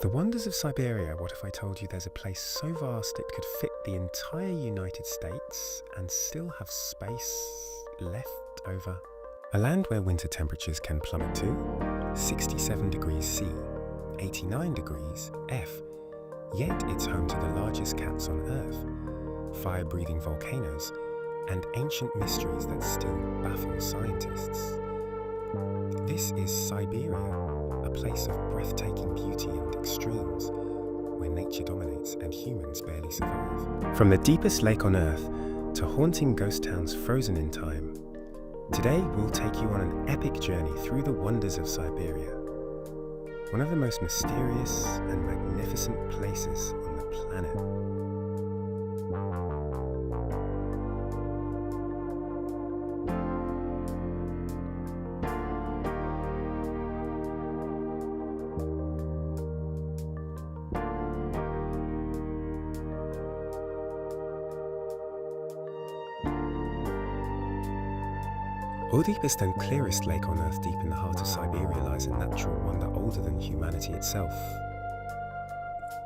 The wonders of Siberia. What if I told you there's a place so vast it could fit the entire United States and still have space left over? A land where winter temperatures can plummet to 67 degrees C, 89 degrees F, yet it's home to the largest cats on Earth, fire-breathing volcanoes, and ancient mysteries that still baffle scientists. This is Siberia, a place of breathtaking beauty and extremes, where nature dominates and humans barely survive. From the deepest lake on Earth to haunting ghost towns frozen in time, today we'll take you on an epic journey through the wonders of Siberia, one of the most mysterious and magnificent places on the planet. The deepest and clearest lake on Earth, deep in the heart of Siberia, lies a natural wonder older than humanity itself.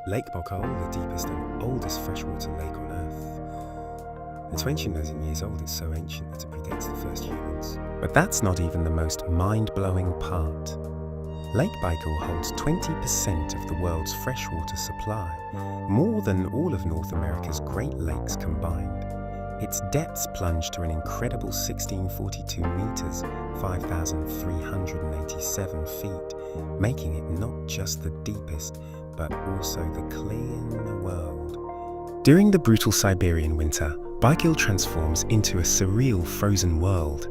Lake Baikal, the deepest and oldest freshwater lake on Earth. It's ancient as in years old. It's so ancient that it predates the first humans. But that's not even the most mind-blowing part. Lake Baikal holds 20% of the world's freshwater supply, more than all of North America's Great Lakes combined. Its depths plunge to an incredible 1642 meters, 5,387 feet, making it not just the deepest, but also the clear in the world. During the brutal Siberian winter, Baikal transforms into a surreal frozen world.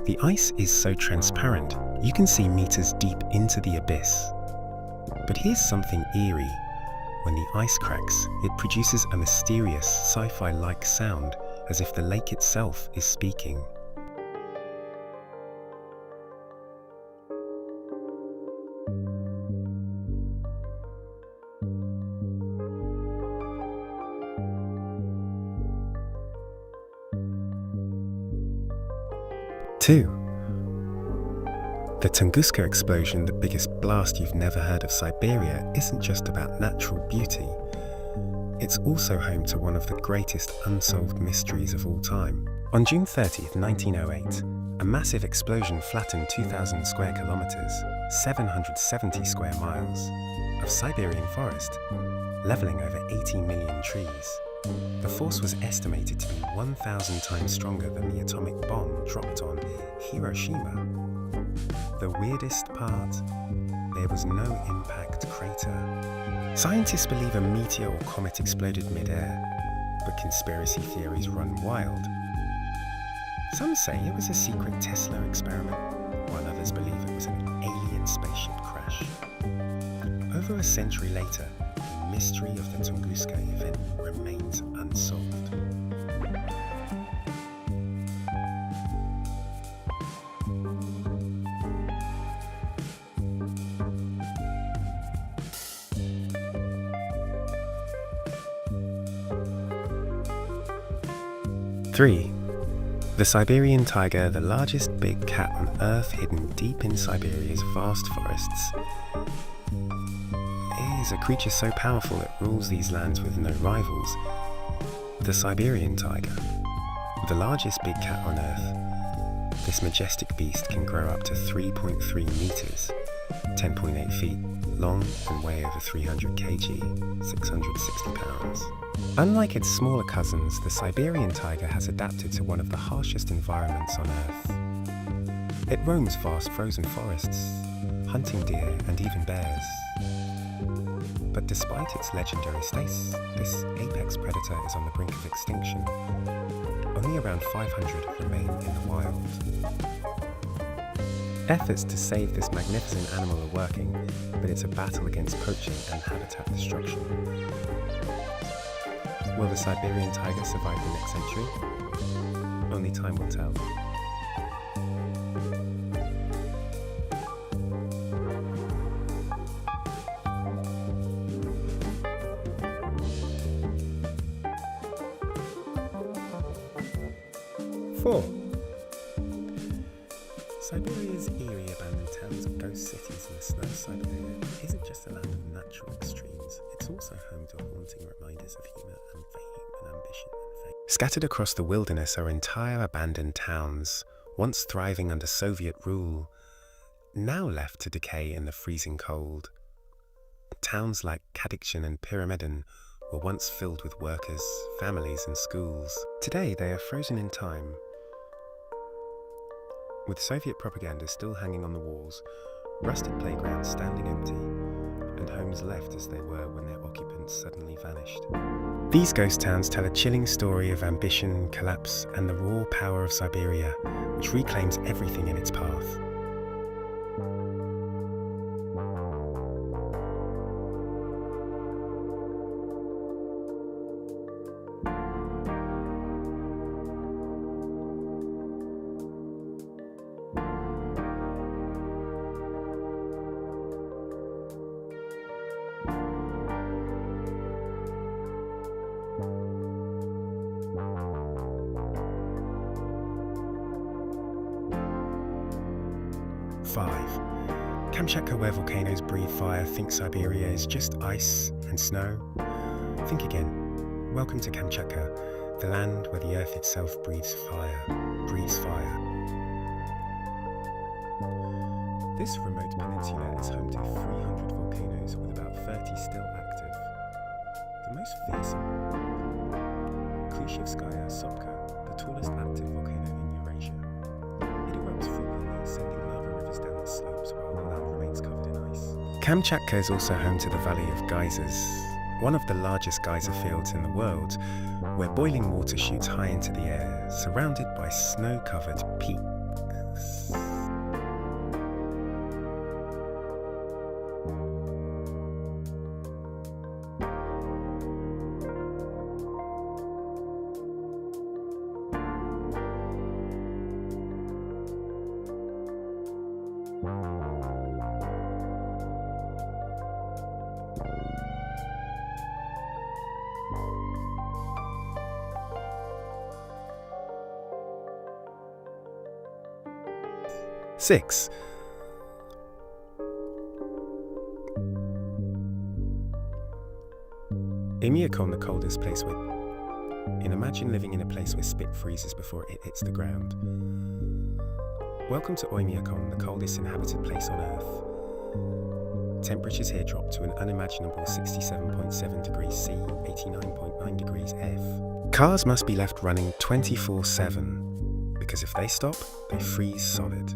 The ice is so transparent, you can see meters deep into the abyss. But here's something eerie. When the ice cracks, it produces a mysterious, sci-fi-like sound, as if the lake itself is speaking. Two. The Tunguska explosion, the biggest blast you've never heard of Siberia, isn't just about natural beauty. It's also home to one of the greatest unsolved mysteries of all time. On June 30th, 1908, a massive explosion flattened 2,000 square kilometers, 770 square miles, of Siberian forest, leveling over 80 million trees. The force was estimated to be 1,000 times stronger than the atomic bomb dropped on Hiroshima. The weirdest part, there was no impact crater. Scientists believe a meteor or comet exploded mid-air, but conspiracy theories run wild. Some say it was a secret Tesla experiment, while others believe it was an alien spaceship crash. Over a century later, the mystery of the Tunguska event remains unsolved. Three. The Siberian taiga, the largest big cat on Earth, hidden deep in Siberia's vast forests, is a creature so powerful it rules these lands with no rivals. The Siberian taiga, the largest big cat on Earth, this majestic beast can grow up to 3.3 meters, 10.8 feet long, and weigh over 300 kg, 660 pounds. Unlike its smaller cousins, the Siberian taiga has adapted to one of the harshest environments on Earth. It roams vast frozen forests, hunting deer and even bears. But despite its legendary status, this apex predator is on the brink of extinction. Only around 500 remain in the wild. Efforts to save this magnificent animal are working, but it's a battle against poaching and habitat destruction. Will the Siberian taiga survive the next century? Only time will tell. Four. Siberia's eerie abandoned towns and ghost cities in the snow Siberia isn't just a land of natural extremes, it's also home to haunting reminders of human ambition and fate. Scattered across the wilderness are entire abandoned towns, once thriving under Soviet rule, now left to decay in the freezing cold. Towns like Kadikshan and Pyramiden were once filled with workers, families and schools. Today they are frozen in time, with Soviet propaganda still hanging on the walls, rusted playgrounds standing empty, and homes left as they were when their occupants suddenly vanished. These ghost towns tell a chilling story of ambition, collapse, and the raw power of Siberia, which reclaims everything in its path. Kamchatka, where volcanoes breathe fire, think Siberia is just ice and snow? Think again. Welcome to Kamchatka, the land where the earth itself breathes fire. This remote peninsula is home to 300 volcanoes with about 30 still active. The most fearsome, Khrushchevskaya Sopka, the tallest active volcano in Eurasia. It erupts frequently, sending lava rivers down the slopes while the land remains covered in ice. Kamchatka is also home to the Valley of Geysers, one of the largest geyser fields in the world, where boiling water shoots high into the air, surrounded by snow-covered peaks. 6. Oymyakon, the coldest place imagine living in a place where spit freezes before it hits the ground. Welcome to Oymyakon, the coldest inhabited place on Earth. Temperatures here drop to an unimaginable 67.7 degrees C, 89.9 degrees F. Cars must be left running 24/7, because if they stop, they freeze solid.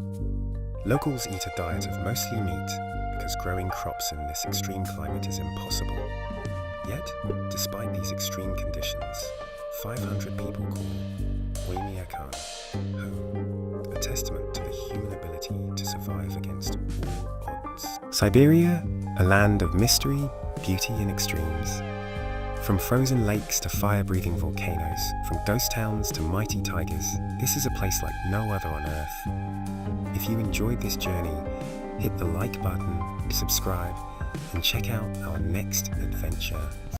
Locals eat a diet of mostly meat, because growing crops in this extreme climate is impossible. Yet, despite these extreme conditions, 500 people call Oymyakon home, a testament to the human ability to survive against all odds. Siberia, a land of mystery, beauty and extremes. From frozen lakes to fire-breathing volcanoes, from ghost towns to mighty tigers, this is a place like no other on Earth. If you enjoyed this journey, hit the like button, subscribe, and check out our next adventure.